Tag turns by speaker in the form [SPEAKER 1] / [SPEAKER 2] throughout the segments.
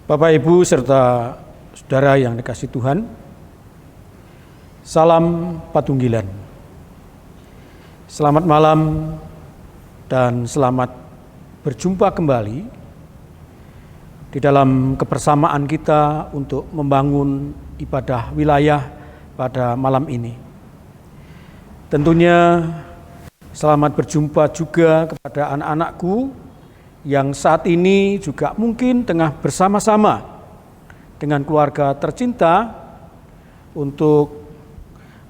[SPEAKER 1] Bapak, Ibu, serta saudara yang dikasihi Tuhan, salam Patunggilan. Selamat malam dan selamat berjumpa kembali di dalam kebersamaan kita untuk membangun ibadah wilayah pada malam ini. Tentunya selamat berjumpa juga kepada anak-anakku yang saat ini juga mungkin tengah bersama-sama dengan keluarga tercinta untuk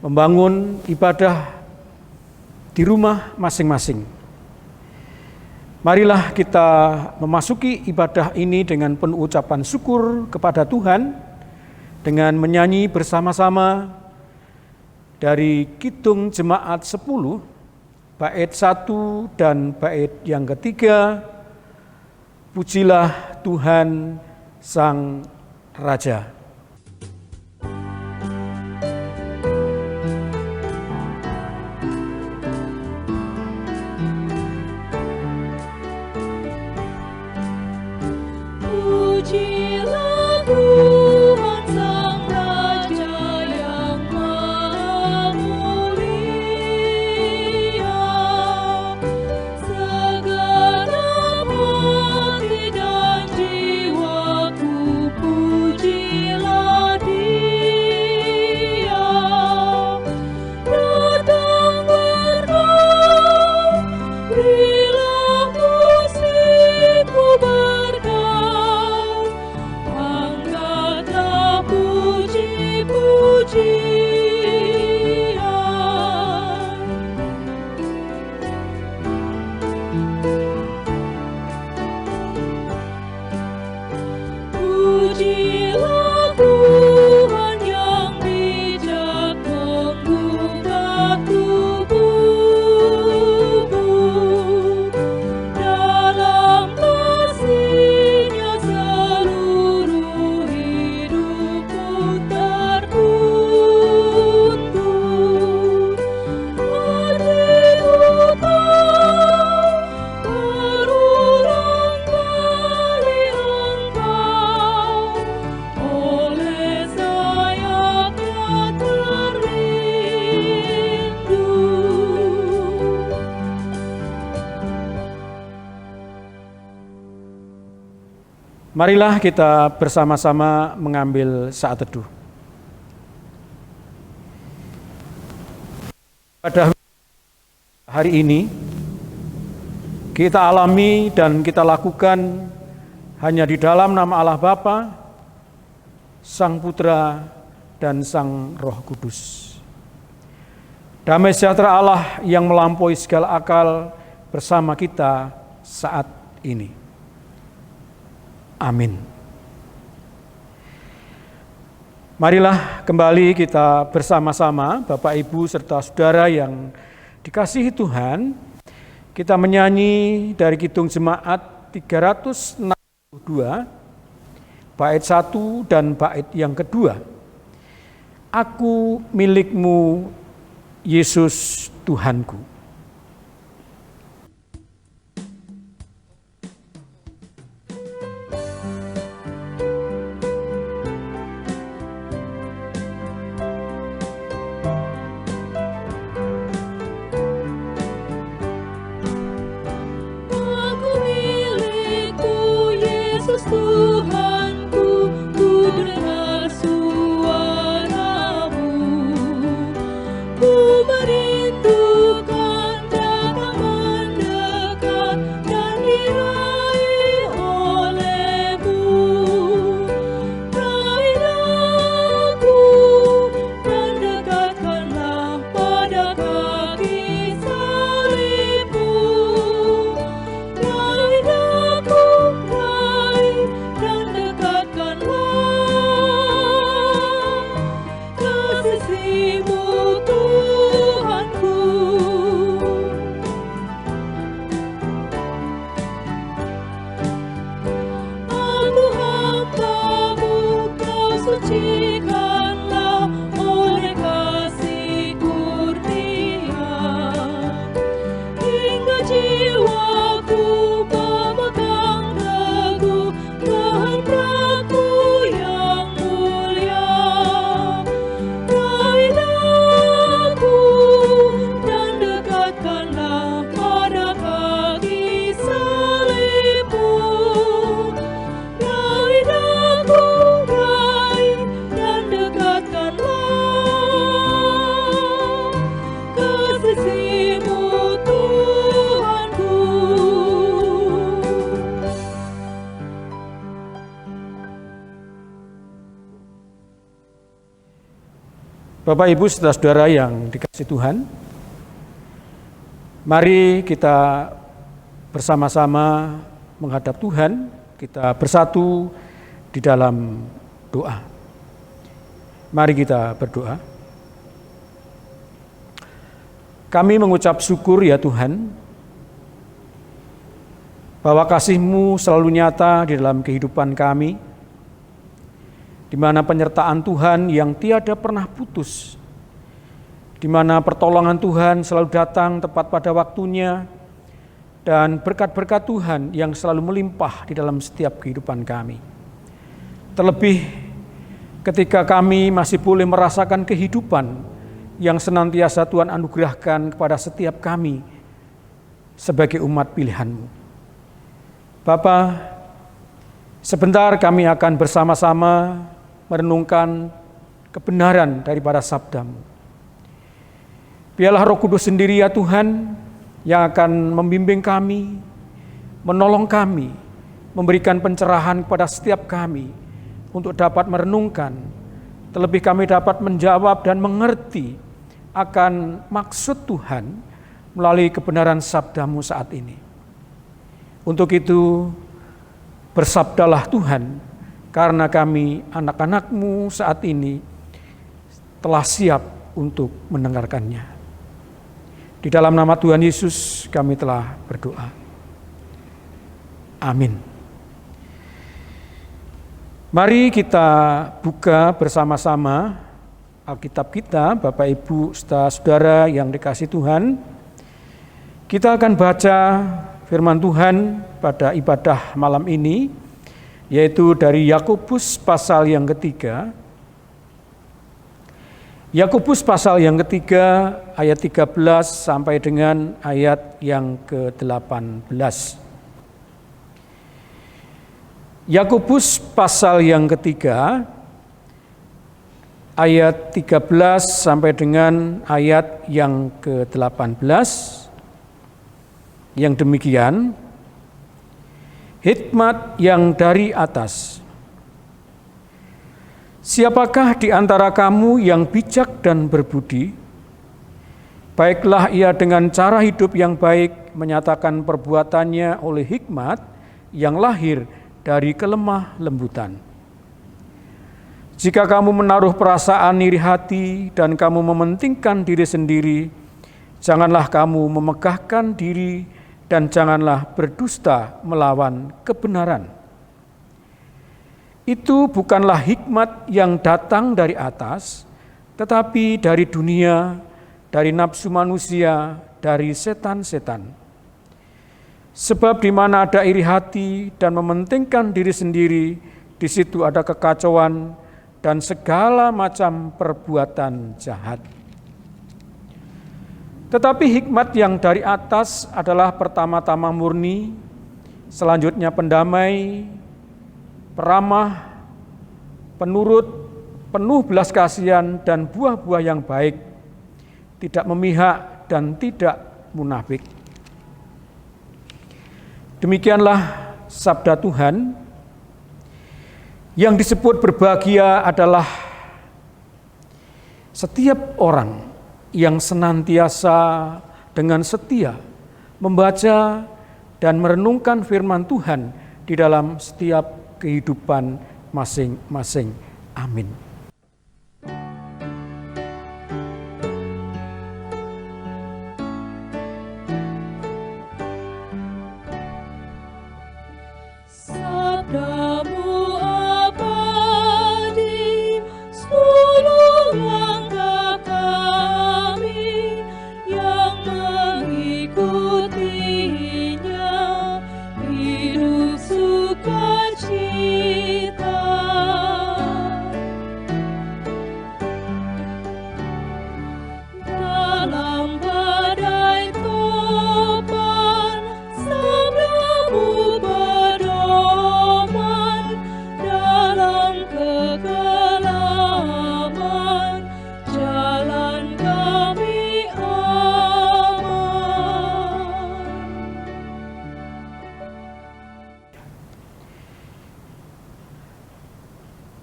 [SPEAKER 1] membangun ibadah di rumah masing-masing. Marilah kita memasuki ibadah ini dengan penuh ucapan syukur kepada Tuhan dengan menyanyi bersama-sama dari Kidung Jemaat 10, bait 1 dan bait yang ketiga, Pujilah Tuhan Sang Raja. Marilah kita bersama-sama mengambil saat teduh. Pada hari ini, kita alami dan kita lakukan hanya di dalam nama Allah Bapa, Sang Putra, dan Sang Roh Kudus. Damai sejahtera Allah yang melampaui segala akal bersama kita saat ini. Amin. Marilah kembali kita bersama-sama, Bapak, Ibu, serta saudara yang dikasihi Tuhan, kita menyanyi dari Kidung Jemaat 362, bait 1 dan bait yang kedua. Aku milikmu, Yesus Tuhanku. Bapak, Ibu, saudara-saudara yang dikasihi Tuhan, mari kita bersama-sama menghadap Tuhan, kita bersatu di dalam doa. Mari kita berdoa. Kami mengucap syukur ya Tuhan, bahwa kasih-Mu selalu nyata di dalam kehidupan kami, di mana penyertaan Tuhan yang tiada pernah putus, di mana pertolongan Tuhan selalu datang tepat pada waktunya, dan berkat-berkat Tuhan yang selalu melimpah di dalam setiap kehidupan kami. Terlebih ketika kami masih boleh merasakan kehidupan yang senantiasa Tuhan anugerahkan kepada setiap kami sebagai umat pilihan-Mu. Bapa, sebentar kami akan bersama-sama merenungkan kebenaran daripada sabda-Mu. Biarlah Roh Kudus sendiri ya Tuhan yang akan membimbing kami, menolong kami, memberikan pencerahan kepada setiap kami untuk dapat merenungkan, terlebih kami dapat menjawab dan mengerti akan maksud Tuhan melalui kebenaran sabda-Mu saat ini. Untuk itu, bersabdalah Tuhan, karena kami anak-anak-Mu saat ini telah siap untuk mendengarkannya. Di dalam nama Tuhan Yesus kami telah berdoa. Amin. Mari kita buka bersama-sama Alkitab kita, Bapak, Ibu, saudara-saudara yang dikasihi Tuhan. Kita akan baca firman Tuhan pada ibadah malam ini, yaitu dari Yakobus pasal yang ketiga. Yakobus pasal yang ketiga ayat 13 sampai dengan ayat yang ke-18. Yakobus pasal yang ketiga ayat 13 sampai dengan ayat yang ke-18 yang demikian: hikmat yang dari atas. Siapakah di antara kamu yang bijak dan berbudi? Baiklah ia dengan cara hidup yang baik menyatakan perbuatannya oleh hikmat yang lahir dari kelemah lembutan. Jika kamu menaruh perasaan iri hati dan kamu mementingkan diri sendiri, janganlah kamu memegahkan diri dan janganlah berdusta melawan kebenaran. Itu bukanlah hikmat yang datang dari atas, tetapi dari dunia, dari nafsu manusia, dari setan-setan. Sebab di mana ada iri hati dan mementingkan diri sendiri, di situ ada kekacauan dan segala macam perbuatan jahat. Tetapi hikmat yang dari atas adalah pertama-tama murni, selanjutnya pendamai, peramah, penurut, penuh belas kasihan dan buah-buah yang baik, tidak memihak dan tidak munafik. Demikianlah sabda Tuhan. Yang disebut berbahagia adalah setiap orang yang senantiasa dengan setia membaca dan merenungkan firman Tuhan di dalam setiap kehidupan masing-masing. Amin.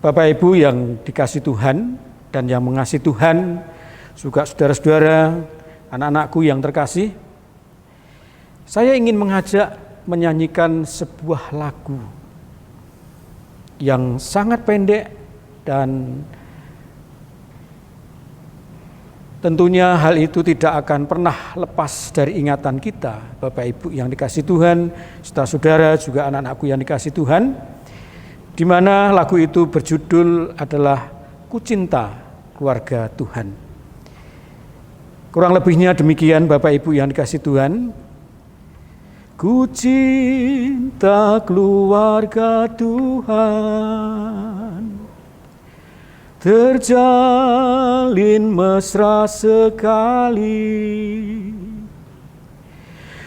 [SPEAKER 1] Bapak Ibu yang dikasihi Tuhan, dan yang mengasihi Tuhan, juga saudara-saudara, anak-anakku yang terkasih, saya ingin mengajak menyanyikan sebuah lagu yang sangat pendek dan tentunya hal itu tidak akan pernah lepas dari ingatan kita, Bapak Ibu yang dikasihi Tuhan, saudara-saudara juga anak-anakku yang dikasihi Tuhan, di mana lagu itu berjudul adalah Ku Cinta Keluarga Tuhan. Kurang lebihnya demikian Bapak Ibu yang dikasihi Tuhan. Ku cinta keluarga Tuhan, terjalin mesra sekali,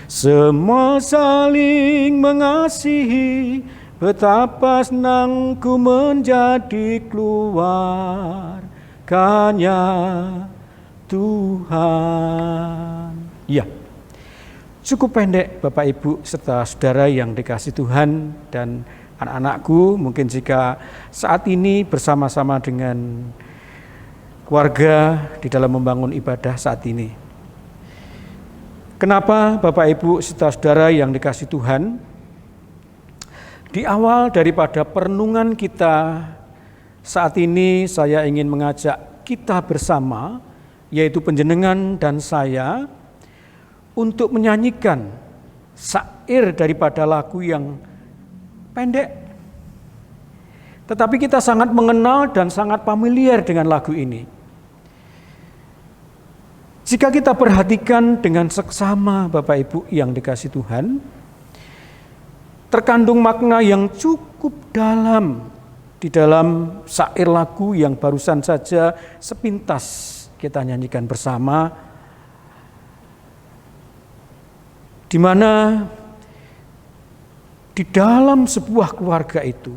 [SPEAKER 1] semua saling mengasihi, betapa senang ku menjadi keluarganya Tuhan. Ya, cukup pendek Bapak Ibu serta saudara yang dikasihi Tuhan dan anak-anakku, mungkin jika saat ini bersama-sama dengan keluarga di dalam membangun ibadah saat ini. Kenapa Bapak Ibu serta saudara yang dikasihi Tuhan? Di awal daripada perenungan kita saat ini saya ingin mengajak kita bersama, yaitu panjenengan dan saya, untuk menyanyikan syair daripada lagu yang pendek. Tetapi kita sangat mengenal dan sangat familiar dengan lagu ini. Jika kita perhatikan dengan seksama Bapak Ibu yang dikasihi Tuhan, terkandung makna yang cukup dalam di dalam syair lagu yang barusan saja sepintas kita nyanyikan bersama, di mana di dalam sebuah keluarga itu,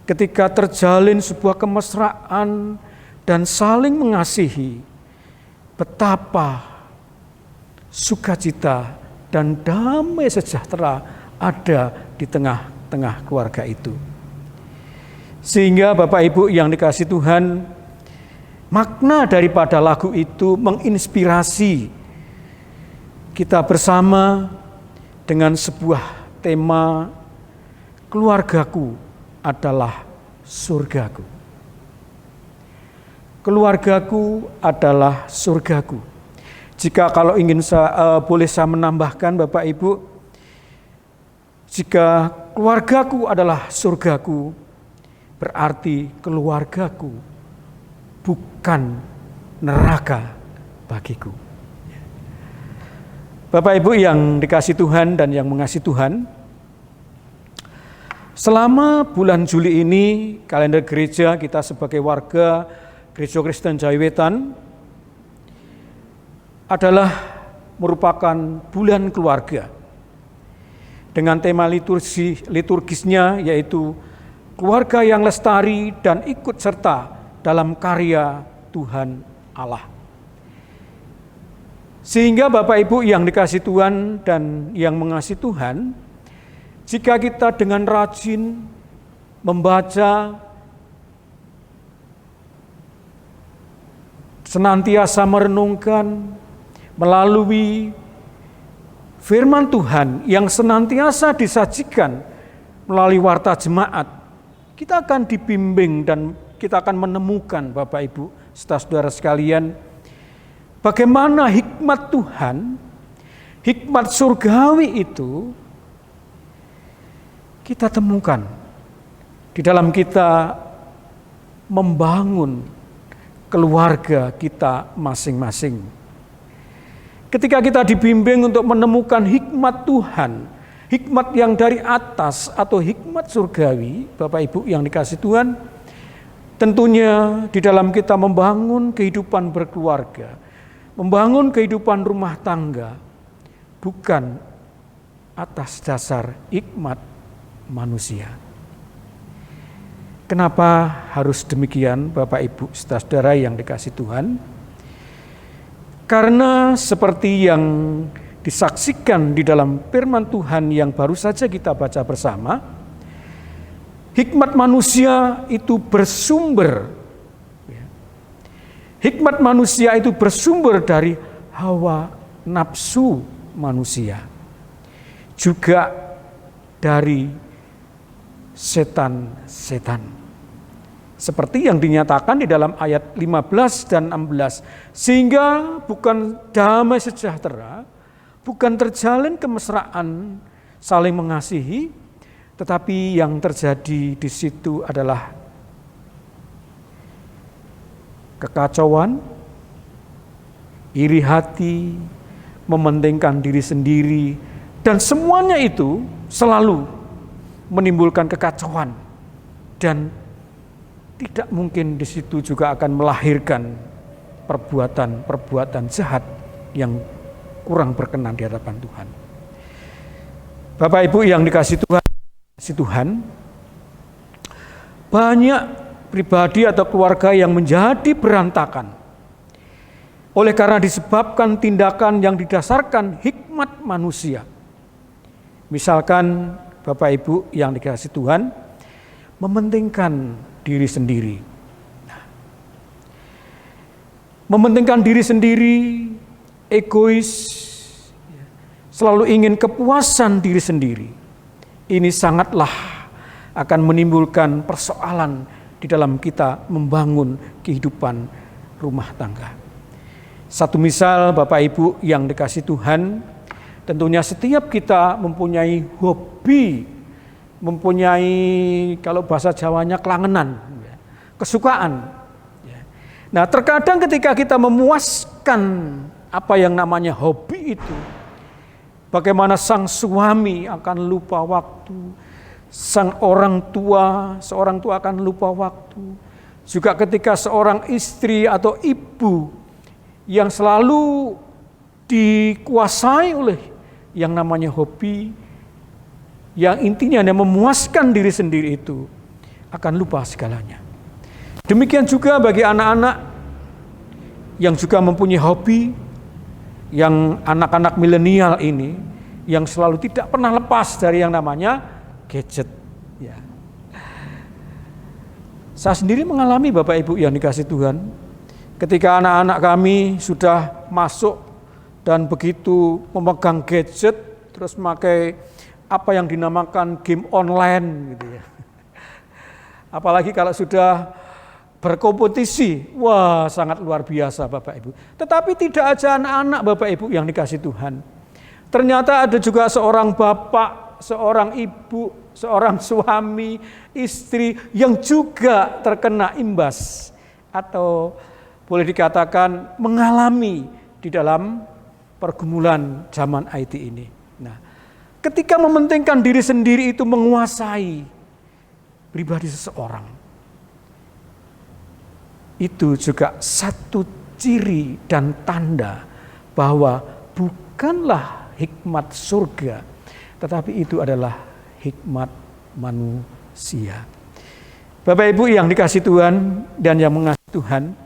[SPEAKER 1] ketika terjalin sebuah kemesraan dan saling mengasihi, betapa sukacita dan damai sejahtera ada di tengah-tengah keluarga itu. Sehingga Bapak Ibu yang dikasihi Tuhan, makna daripada lagu itu menginspirasi kita bersama dengan sebuah tema, keluargaku adalah surgaku. Keluargaku adalah surgaku. Jika kalau ingin boleh saya menambahkan Bapak Ibu, jika keluargaku adalah surgaku, berarti keluargaku bukan neraka bagiku. Bapak Ibu yang dikasihi Tuhan dan yang mengasihi Tuhan, selama bulan Juli ini kalender gereja kita sebagai warga Gereja Kristen Jawiwetan adalah merupakan bulan keluarga dengan tema liturgisnya yaitu keluarga yang lestari dan ikut serta dalam karya Tuhan Allah. Sehingga Bapak Ibu yang dikasihi Tuhan dan yang mengasihi Tuhan, jika kita dengan rajin membaca, senantiasa merenungkan melalui firman Tuhan yang senantiasa disajikan melalui warta jemaat, kita akan dibimbing dan kita akan menemukan Bapak Ibu serta saudara sekalian, bagaimana hikmat Tuhan, hikmat surgawi itu kita temukan di dalam kita membangun keluarga kita masing-masing. Ketika kita dibimbing untuk menemukan hikmat Tuhan, hikmat yang dari atas atau hikmat surgawi, Bapak Ibu yang dikasihi Tuhan, tentunya di dalam kita membangun kehidupan berkeluarga, membangun kehidupan rumah tangga, bukan atas dasar hikmat manusia. Kenapa harus demikian Bapak Ibu saudara yang dikasihi Tuhan? Karena seperti yang disaksikan di dalam firman Tuhan yang baru saja kita baca bersama, hikmat manusia itu bersumber Hikmat manusia itu bersumber dari hawa nafsu manusia, juga dari setan-setan. Seperti yang dinyatakan di dalam ayat 15 dan 16. Sehingga bukan damai sejahtera, bukan terjalin kemesraan saling mengasihi, tetapi yang terjadi di situ adalah kekacauan, iri hati, mementingkan diri sendiri, dan semuanya itu selalu menimbulkan kekacauan, dan tidak mungkin di situ juga akan melahirkan perbuatan jahat yang kurang berkenan di hadapan Tuhan. Bapak Ibu yang dikasihi Tuhan, banyak pribadi atau keluarga yang menjadi berantakan oleh karena disebabkan tindakan yang didasarkan hikmat manusia. Misalkan Bapak Ibu yang dikasihi Tuhan, mementingkan diri sendiri. Mementingkan diri sendiri, egois, selalu ingin kepuasan diri sendiri. Ini sangatlah akan menimbulkan persoalan di dalam kita membangun kehidupan rumah tangga. Satu misal Bapak Ibu yang dikasihi Tuhan, tentunya setiap kita mempunyai hobi, mempunyai kalau bahasa Jawanya kelangenan, kesukaan. Nah, terkadang ketika kita memuaskan apa yang namanya hobi itu, bagaimana sang suami akan lupa waktu, seorang tua akan lupa waktu. Juga ketika seorang istri atau ibu yang selalu dikuasai oleh yang namanya hobi, yang intinya hanya memuaskan diri sendiri itu, akan lupa segalanya. Demikian juga bagi anak-anak yang juga mempunyai hobi, yang anak-anak milenial ini, yang selalu tidak pernah lepas dari yang namanya gadget. Ya. Saya sendiri mengalami Bapak Ibu yang dikasihi Tuhan, ketika anak-anak kami sudah masuk dan begitu memegang gadget, terus memakai apa yang dinamakan game online gitu ya. Apalagi kalau sudah berkompetisi, wah sangat luar biasa Bapak Ibu. Tetapi tidak aja anak-anak Bapak Ibu yang dikasihi Tuhan. Ternyata ada juga seorang bapak, seorang ibu, seorang suami, istri yang juga terkena imbas atau boleh dikatakan mengalami di dalam pergumulan zaman IT ini. Nah, ketika mementingkan diri sendiri itu menguasai pribadi seseorang, itu juga satu ciri dan tanda bahwa bukanlah hikmat surga, tetapi itu adalah hikmat manusia. Bapak Ibu yang dikasihi Tuhan dan yang mengasihi Tuhan,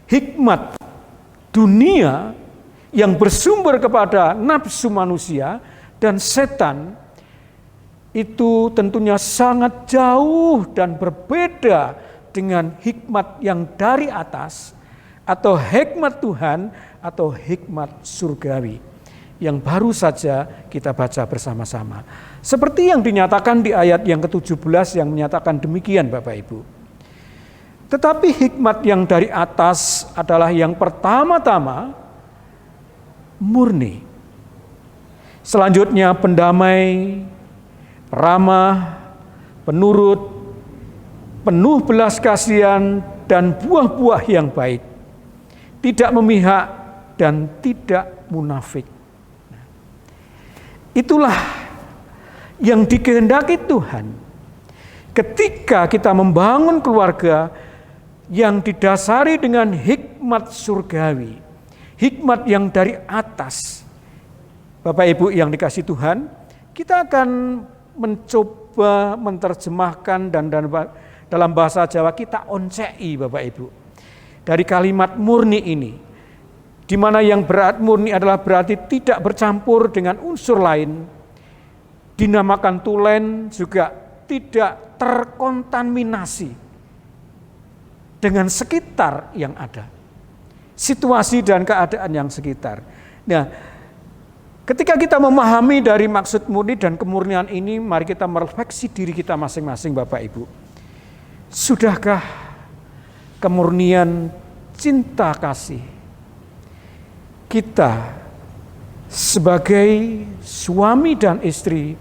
[SPEAKER 1] hikmat dunia yang bersumber kepada nafsu manusia dan setan itu tentunya sangat jauh dan berbeda dengan hikmat yang dari atas atau hikmat Tuhan atau hikmat surgawi yang baru saja kita baca bersama-sama. Seperti yang dinyatakan di ayat yang ke-17 yang menyatakan demikian Bapak Ibu. Tetapi hikmat yang dari atas adalah yang pertama-tama murni. Selanjutnya pendamai, ramah, penurut, penuh belas kasihan dan buah-buah yang baik. Tidak memihak dan tidak munafik. Itulah yang dikehendaki Tuhan ketika kita membangun keluarga yang didasari dengan hikmat surgawi, hikmat yang dari atas. Bapak Ibu yang dikasihi Tuhan, kita akan mencoba menerjemahkan dan dalam bahasa Jawa kita oncei Bapak Ibu. Dari kalimat murni ini, di mana yang murni adalah berarti tidak bercampur dengan unsur lain, dinamakan tulen juga tidak terkontaminasi dengan sekitar yang ada. situasi dan keadaan yang sekitar. Nah, ketika kita memahami dari maksud murni dan kemurnian ini, mari kita merefleksi diri kita masing-masing, Bapak Ibu. Sudahkah kemurnian cinta kasih kita sebagai suami dan istri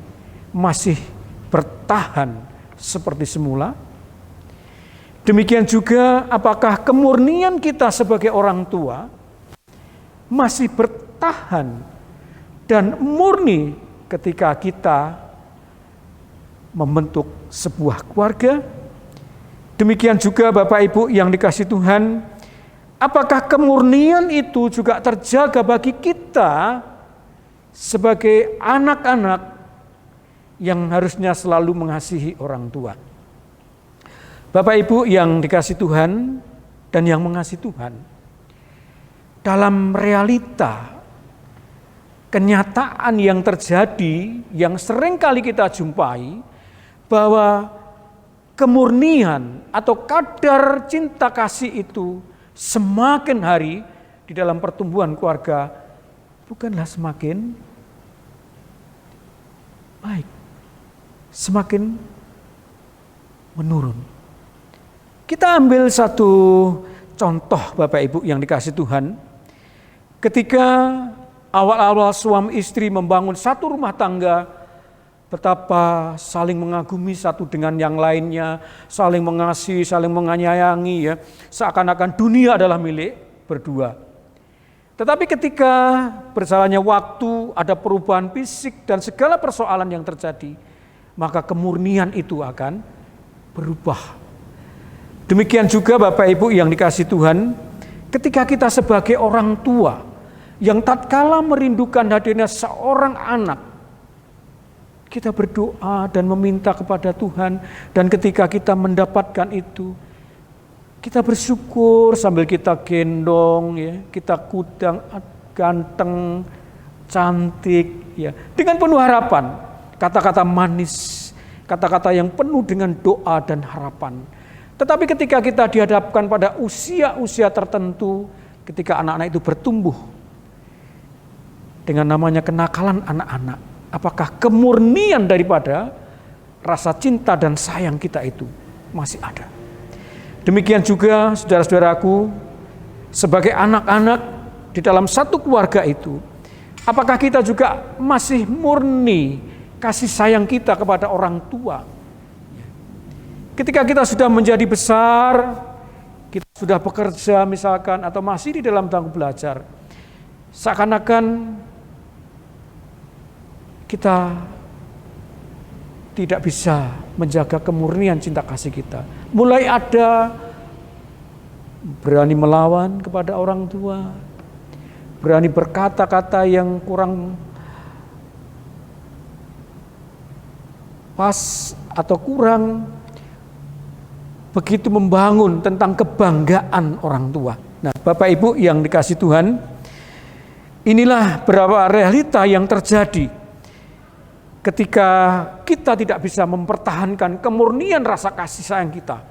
[SPEAKER 1] masih bertahan seperti semula? Demikian juga apakah kemurnian kita sebagai orang tua masih bertahan dan murni ketika kita membentuk sebuah keluarga? Demikian juga Bapak Ibu yang dikasihi Tuhan, apakah kemurnian itu juga terjaga bagi kita sebagai anak-anak yang harusnya selalu mengasihi orang tua? Bapak Ibu yang dikasihi Tuhan dan yang mengasihi Tuhan, dalam realita kenyataan yang terjadi, yang sering kali kita jumpai, bahwa kemurnian atau kadar cinta kasih itu semakin hari di dalam pertumbuhan keluarga bukanlah semakin baik, semakin menurun. Kita ambil satu contoh Bapak Ibu yang dikasihi Tuhan. Ketika awal-awal suami istri membangun satu rumah tangga, betapa saling mengagumi satu dengan yang lainnya, saling mengasihi, saling menyayangi, ya, seakan-akan dunia adalah milik berdua. Tetapi ketika berjalannya waktu, ada perubahan fisik dan segala persoalan yang terjadi, maka kemurnian itu akan berubah. Demikian juga Bapak Ibu yang dikasihi Tuhan, ketika kita sebagai orang tua yang tatkala merindukan hadirnya seorang anak, kita berdoa dan meminta kepada Tuhan, dan ketika kita mendapatkan itu, kita bersyukur sambil kita gendong, ya, kita kudang ganteng, cantik, ya, dengan penuh harapan, kata-kata manis, kata-kata yang penuh dengan doa dan harapan. Tetapi ketika kita dihadapkan pada usia-usia tertentu, ketika anak-anak itu bertumbuh dengan namanya kenakalan anak-anak, apakah kemurnian daripada rasa cinta dan sayang kita itu masih ada? Demikian juga saudara-saudaraku, sebagai anak-anak di dalam satu keluarga itu, apakah kita juga masih murni kasih sayang kita kepada orang tua? Ketika kita sudah menjadi besar, kita sudah bekerja misalkan, atau masih di dalam bangku belajar, seakan-akan kita tidak bisa menjaga kemurnian cinta kasih kita. Mulai ada berani melawan kepada orang tua, berani berkata-kata yang kurang pas atau kurang begitu membangun tentang kebanggaan orang tua. Nah, Bapak Ibu yang dikasihi Tuhan, inilah beberapa realita yang terjadi ketika kita tidak bisa mempertahankan kemurnian rasa kasih sayang kita,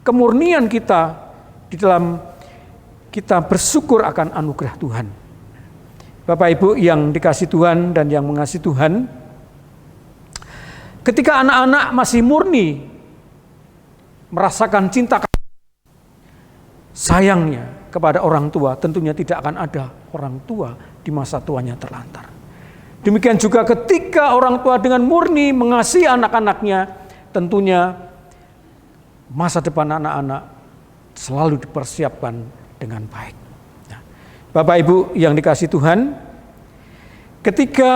[SPEAKER 1] kemurnian kita di dalam kita bersyukur akan anugerah Tuhan. Bapak Ibu yang dikasihi Tuhan dan yang mengasihi Tuhan, ketika anak-anak masih murni merasakan cinta sayangnya kepada orang tua, tentunya tidak akan ada orang tua di masa tuanya terlantar. Demikian juga ketika orang tua dengan murni mengasihi anak-anaknya, tentunya masa depan anak-anak selalu dipersiapkan dengan baik. Nah, Bapak Ibu yang dikasihi Tuhan, ketika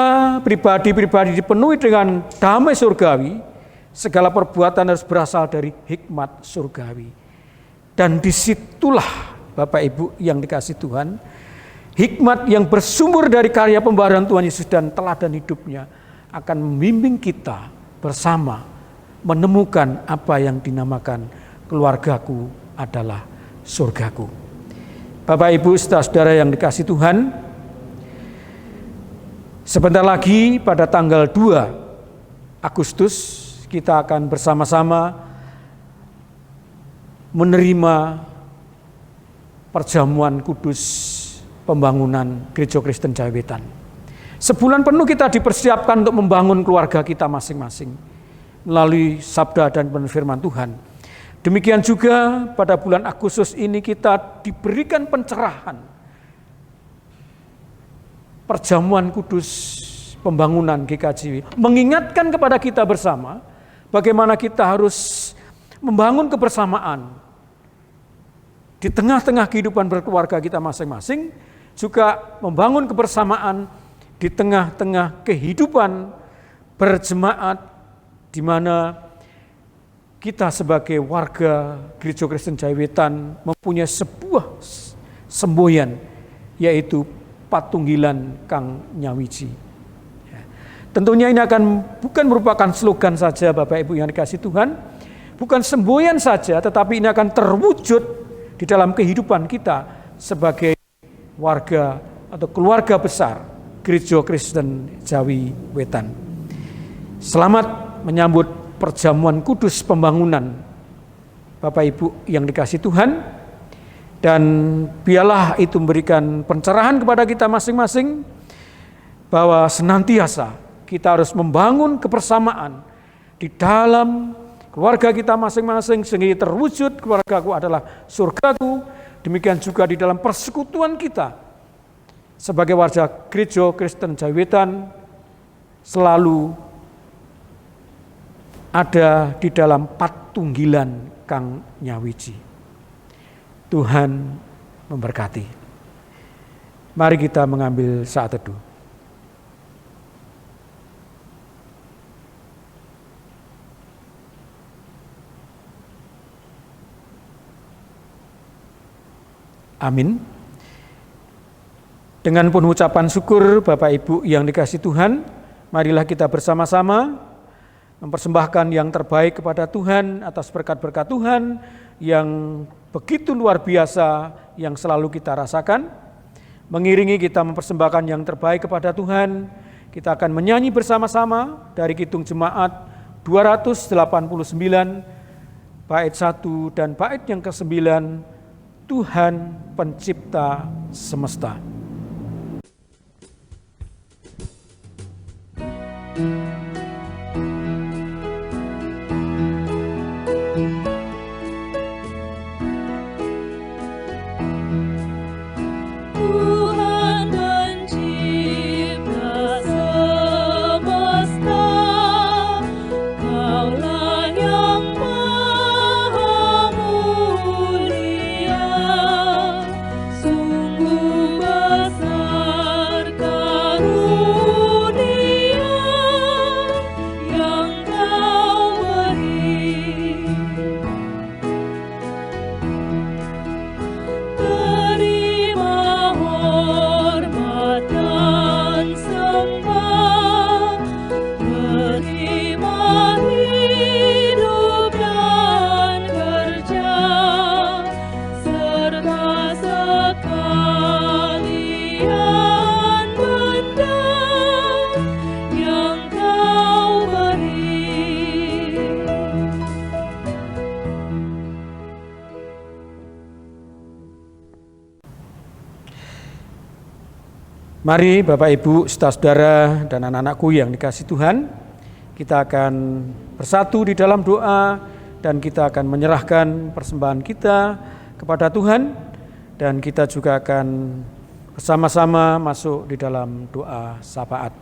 [SPEAKER 1] pribadi-pribadi dipenuhi dengan damai surgawi, segala perbuatan harus berasal dari hikmat surgawi. Dan disitulah Bapak Ibu yang dikasihi Tuhan, hikmat yang bersumber dari karya pembaharuan Tuhan Yesus dan teladan hidupnya akan membimbing kita bersama menemukan apa yang dinamakan keluargaku adalah surgaku. Bapak Ibu saudara-saudara yang dikasihi Tuhan, sebentar lagi pada tanggal 2 Agustus kita akan bersama-sama menerima perjamuan kudus pembangunan Gereja Kristen Jawi-Wetan. Sebulan penuh kita dipersiapkan untuk membangun keluarga kita masing-masing melalui sabda dan firman Tuhan. Demikian juga pada bulan Agustus ini kita diberikan pencerahan perjamuan kudus pembangunan GKJ, mengingatkan kepada kita bersama bagaimana kita harus membangun kebersamaan di tengah-tengah kehidupan berkeluarga kita masing-masing, juga membangun kebersamaan di tengah-tengah kehidupan berjemaat di mana kita sebagai warga Gereja Kristen Jawi-Wetan mempunyai sebuah semboyan, yaitu Patunggilan Kang Nyawiji. Tentunya ini bukan merupakan slogan saja Bapak Ibu yang dikasihi Tuhan, bukan semboyan saja, tetapi ini akan terwujud di dalam kehidupan kita sebagai warga atau keluarga besar Gereja Kristen Jawi-Wetan. Selamat menyambut perjamuan kudus pembangunan Bapak Ibu yang dikasihi Tuhan, dan biarlah itu memberikan pencerahan kepada kita masing-masing bahwa senantiasa kita harus membangun kebersamaan di dalam keluarga kita masing-masing sehingga terwujud keluargaku adalah surgaku. Demikian juga di dalam persekutuan kita sebagai warga Gereja Kristen Jawi-Wetan selalu ada di dalam Patunggilan Kang Nyawiji. Tuhan memberkati. Mari kita mengambil saat teduh. Amin. Dengan penuh ucapan syukur Bapak Ibu yang dikasihi Tuhan, marilah kita bersama-sama mempersembahkan yang terbaik kepada Tuhan atas berkat-berkat Tuhan yang begitu luar biasa yang selalu kita rasakan. Mengiringi kita mempersembahkan yang terbaik kepada Tuhan, kita akan menyanyi bersama-sama dari Kidung Jemaat 289 bait 1 dan bait yang ke-9, Tuhan Pencipta Semesta. Mari Bapak Ibu, saudara-saudara dan anak-anakku yang dikasihi Tuhan, kita akan bersatu di dalam doa dan kita akan menyerahkan persembahan kita kepada Tuhan, dan kita juga akan bersama-sama masuk di dalam doa syafaat.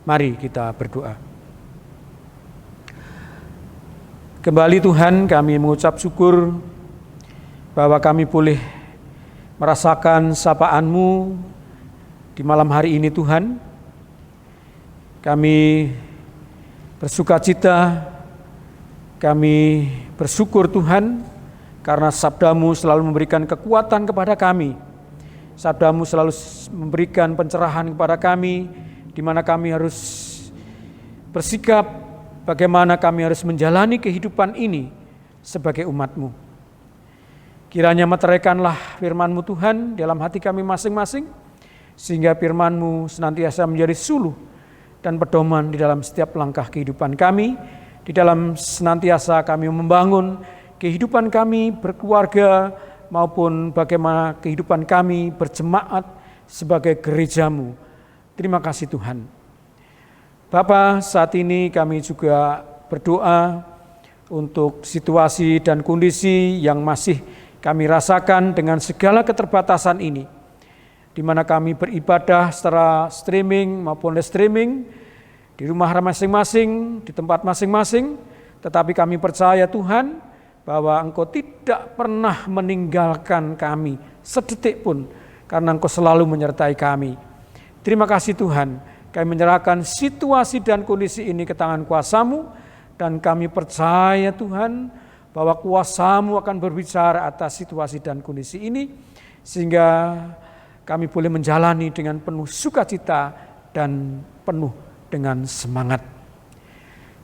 [SPEAKER 1] Mari kita berdoa. Kembali Tuhan, kami mengucap syukur bahwa kami boleh merasakan sapaan-Mu di malam hari ini Tuhan. Kami bersukacita, kami bersyukur Tuhan, karena sabda-Mu selalu memberikan kekuatan kepada kami. Sabda-Mu selalu memberikan pencerahan kepada kami, di mana kami harus bersikap, bagaimana kami harus menjalani kehidupan ini sebagai umat-Mu. Kiranya meteraikanlah firman-Mu Tuhan dalam hati kami masing-masing, sehingga firman-Mu senantiasa menjadi suluh dan pedoman di dalam setiap langkah kehidupan kami, di dalam senantiasa kami membangun kehidupan kami berkeluarga maupun bagaimana kehidupan kami berjemaat sebagai gereja-Mu. Terima kasih Tuhan. Bapa, saat ini kami juga berdoa untuk situasi dan kondisi yang masih kami rasakan dengan segala keterbatasan ini, di mana kami beribadah secara streaming maupun live streaming di rumah masing-masing, di tempat masing-masing, tetapi kami percaya Tuhan bahwa Engkau tidak pernah meninggalkan kami sedetik pun, karena Engkau selalu menyertai kami. Terima kasih Tuhan, kami menyerahkan situasi dan kondisi ini ke tangan kuasa-Mu, dan kami percaya Tuhan bahwa kuasa-Mu akan berbicara atas situasi dan kondisi ini, sehingga kami boleh menjalani dengan penuh sukacita dan penuh dengan semangat.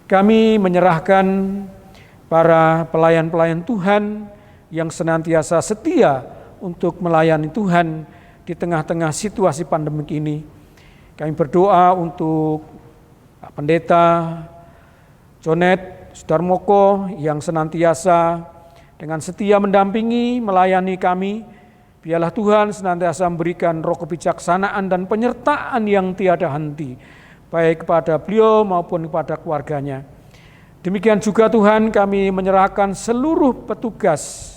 [SPEAKER 1] Kami menyerahkan para pelayan-pelayan Tuhan yang senantiasa setia untuk melayani Tuhan di tengah-tengah situasi pandemik ini. Kami berdoa untuk Pendeta Jonet Sudarmoko yang senantiasa dengan setia mendampingi, melayani kami. Biarlah Tuhan senantiasa memberikan roh kebijaksanaan dan penyertaan yang tiada henti, baik kepada beliau maupun kepada keluarganya. Demikian juga Tuhan, kami menyerahkan seluruh petugas,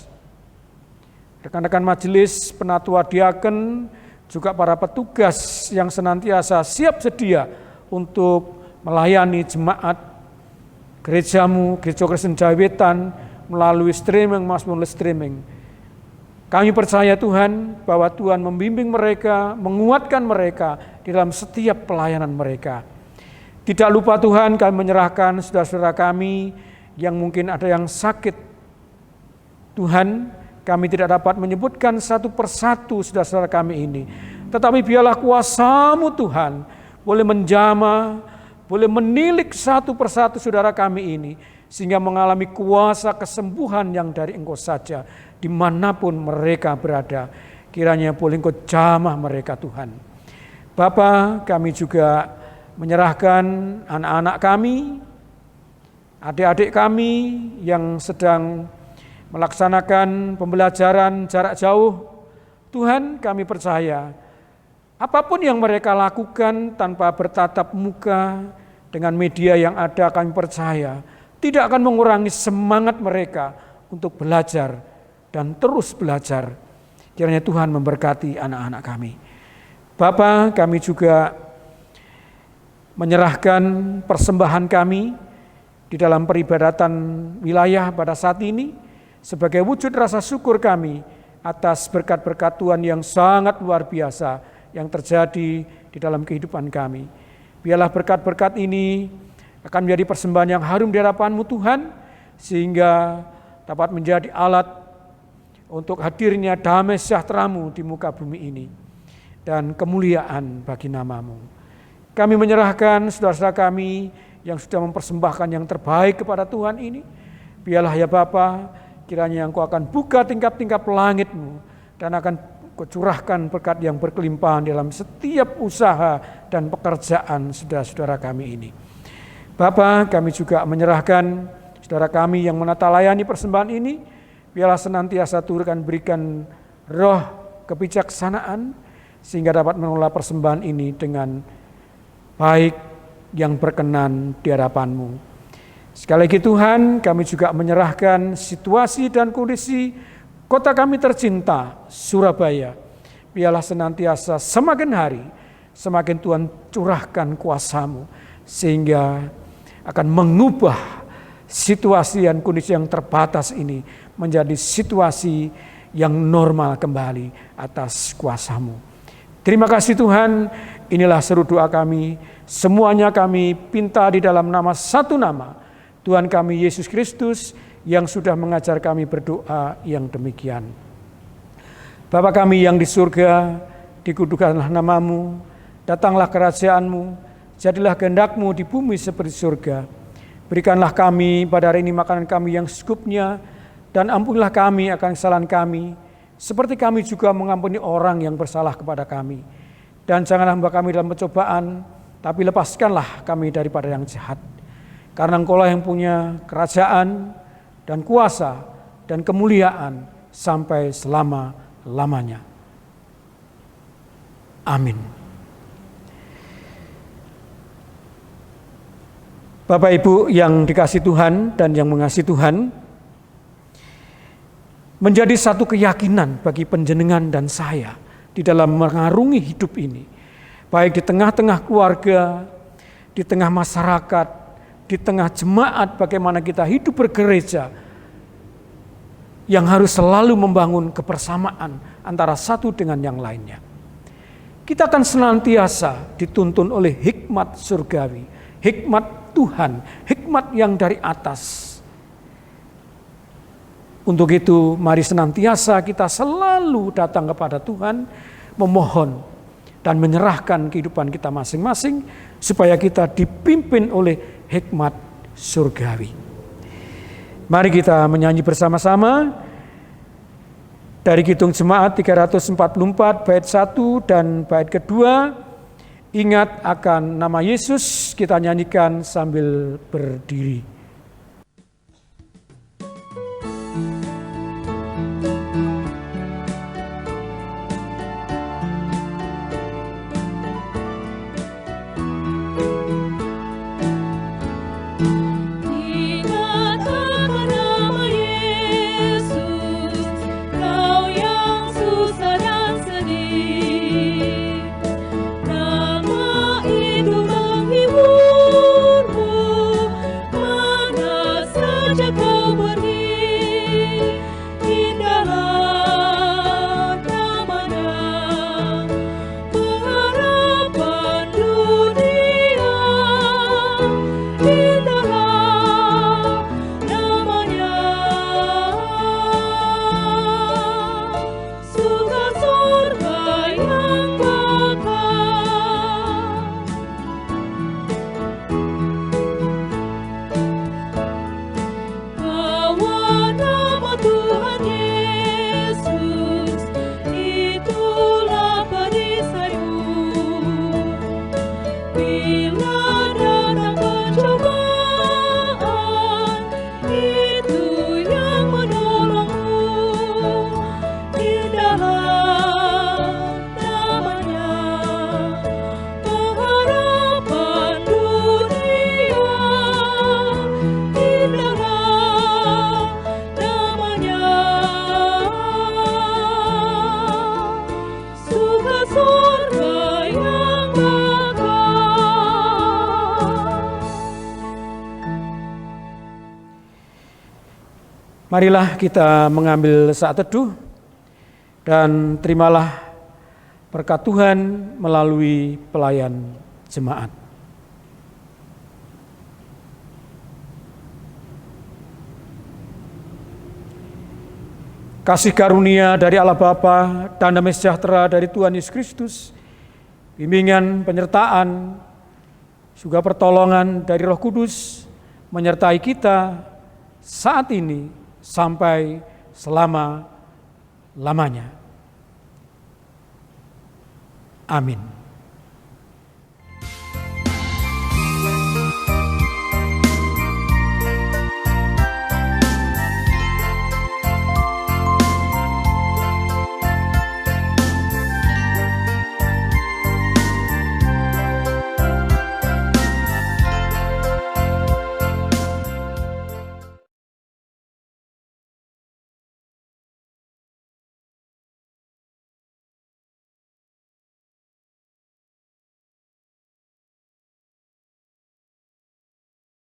[SPEAKER 1] rekan-rekan majelis, penatua diaken, juga para petugas yang senantiasa siap sedia untuk melayani jemaat gereja-Mu, Gereja Kristen Jawetan, melalui streaming maupun live streaming. Kami percaya Tuhan bahwa Tuhan membimbing mereka, menguatkan mereka di dalam setiap pelayanan mereka. Tidak lupa Tuhan, kami menyerahkan saudara-saudara kami yang mungkin ada yang sakit. Tuhan, kami tidak dapat menyebutkan satu persatu saudara-saudara kami ini. Tetapi biarlah kuasa-Mu Tuhan boleh menjamah, boleh menilik satu persatu saudara kami ini, sehingga mengalami kuasa kesembuhan yang dari Engkau saja, dimanapun mereka berada. Kiranya boleh Engkau jamah mereka Tuhan. Bapa, kami juga menyerahkan anak-anak kami, adik-adik kami yang sedang melaksanakan pembelajaran jarak jauh. Tuhan, kami percaya apapun yang mereka lakukan tanpa bertatap muka dengan media yang ada, kami percaya tidak akan mengurangi semangat mereka untuk belajar dan terus belajar. Kiranya Tuhan memberkati anak-anak kami. Bapa, kami juga menyerahkan persembahan kami di dalam peribadatan wilayah pada saat ini sebagai wujud rasa syukur kami atas berkat-berkat Tuhan yang sangat luar biasa yang terjadi di dalam kehidupan kami. Biarlah berkat-berkat ini akan menjadi persembahan yang harum di hadapan-Mu Tuhan, sehingga dapat menjadi alat untuk hadirnya damai sejahtera-Mu di muka bumi ini dan kemuliaan bagi nama-Mu. Kami menyerahkan saudara-saudara kami yang sudah mempersembahkan yang terbaik kepada Tuhan ini. Biarlah ya Bapa, kiranya Engkau akan buka tingkap-tingkap langit-Mu dan akan Kau curahkan berkat yang berkelimpahan dalam setiap usaha dan pekerjaan saudara-saudara kami ini. Bapa, kami juga menyerahkan saudara kami yang menata layani persembahan ini. Biarlah senantiasa turunkan berikan roh kebijaksanaan sehingga dapat mengelola persembahan ini dengan baik yang berkenan di hadapan-Mu. Sekali lagi Tuhan, kami juga menyerahkan situasi dan kondisi kota kami tercinta, Surabaya. Biarlah senantiasa semakin hari, semakin Tuhan curahkan kuasa-Mu, sehingga akan mengubah situasi dan kondisi yang terbatas ini menjadi situasi yang normal kembali atas kuasa-Mu. Terima kasih Tuhan, inilah seru doa kami. Semuanya kami pinta di dalam nama satu nama, Tuhan kami Yesus Kristus yang sudah mengajar kami berdoa yang demikian. Bapa kami yang di surga, dikuduskanlah nama-Mu, datanglah kerajaan-Mu, jadilah kehendak-Mu di bumi seperti surga. Berikanlah kami pada hari ini makanan kami yang secukupnya, dan ampunilah kami akan kesalahan kami, seperti kami juga mengampuni orang yang bersalah kepada kami. Dan janganlah membawa kami dalam pencobaan, tapi lepaskanlah kami daripada yang jahat. Karena Engkau-lah yang punya kerajaan dan kuasa dan kemuliaan sampai selama-lamanya. Amin. Bapak Ibu yang dikasihi Tuhan dan yang mengasihi Tuhan, menjadi satu keyakinan bagi panjenengan dan saya di dalam mengarungi hidup ini, baik di tengah-tengah keluarga, di tengah masyarakat, di tengah jemaat, bagaimana kita hidup bergereja, yang harus selalu membangun kebersamaan antara satu dengan yang lainnya. Kita akan senantiasa dituntun oleh hikmat surgawi, hikmat Tuhan, hikmat yang dari atas. Untuk itu, mari senantiasa kita selalu datang kepada Tuhan, memohon dan menyerahkan kehidupan kita masing-masing, supaya kita dipimpin oleh hikmat surgawi. Mari kita menyanyi bersama-sama dari Kidung Jemaat 344 bait 1 dan bait kedua. Ingat akan nama Yesus, kita nyanyikan sambil berdiri. Marilah kita mengambil saat teduh dan terimalah berkat Tuhan melalui pelayan jemaat. Kasih karunia dari Allah Bapa dan damai sejahtera dari Tuhan Yesus Kristus, bimbingan, penyertaan, juga pertolongan dari Roh Kudus menyertai kita saat ini sampai selama-lamanya. Amin.